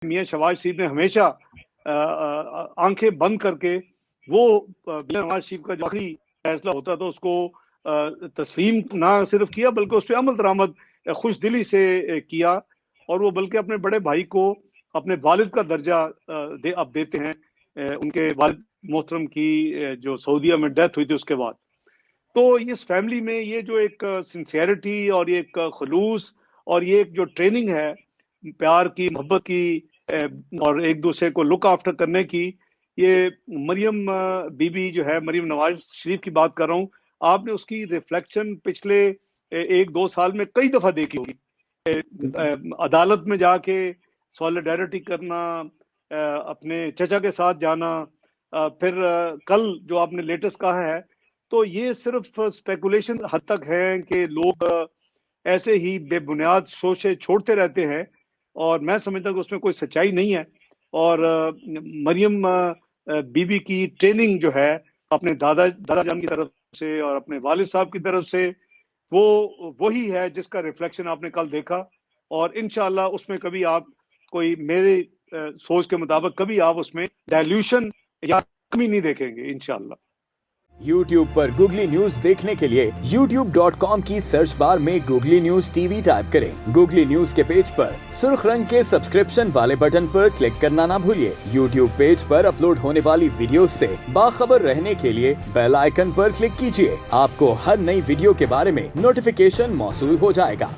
میاں شہباز شریف نے ہمیشہ آنکھیں بند کر کے وہ میاں نواز شریف کا جو آخری فیصلہ ہوتا تھا اس کو تسلیم نہ صرف کیا بلکہ اس پہ عمل درآمد خوش دلی سے کیا، اور وہ بلکہ اپنے بڑے بھائی کو اپنے والد کا درجہ اب دیتے ہیں ان کے والد محترم کی جو سعودیہ میں ڈیتھ ہوئی تھی اس کے بعد۔ تو اس فیملی میں یہ جو ایک سنسیئرٹی اور یہ ایک خلوص اور یہ ایک جو ٹریننگ ہے پیار کی، محبت کی اور ایک دوسرے کو لک آفٹر کرنے کی، یہ مریم بی بی جو ہے، مریم نواز شریف کی بات کر رہا ہوں، آپ نے اس کی ریفلیکشن پچھلے 1-2 سال میں کئی دفعہ دیکھی ہوگی۔ عدالت میں جا کے سولیڈیرٹی کرنا، اپنے چچا کے ساتھ جانا، پھر کل جو آپ نے لیٹسٹ کہا ہے، تو یہ صرف اسپیکولیشن حد تک ہے کہ لوگ ایسے ہی بے بنیاد سوچے چھوڑتے رہتے ہیں، اور میں سمجھتا ہوں کہ اس میں کوئی سچائی نہیں ہے۔ اور مریم بی بی کی ٹریننگ جو ہے اپنے دادا جان کی طرف سے اور اپنے والد صاحب کی طرف سے، وہ وہی ہے جس کا ریفلیکشن آپ نے کل دیکھا، اور انشاءاللہ اس میں کبھی آپ کوئی میرے سوچ کے مطابق کبھی آپ اس میں ڈائلیوشن یا کمی نہیں دیکھیں گے انشاءاللہ۔ YouTube پر گوگلی نیوز دیکھنے کے لیے youtube.com کی سرچ بار میں googly news T V type کریں۔ گوگلی نیوز کے پیج پر سرخ رنگ کے سبسکرپشن والے بٹن پر کلک کرنا نہ بھولیے۔ YouTube پیج پر اپلوڈ ہونے والی ویڈیوز سے باخبر رہنے کے لیے بیل آئیکن پر کلک کیجیے۔ آپ کو ہر نئی ویڈیو کے بارے میں نوٹیفیکیشن موصول ہو جائے گا۔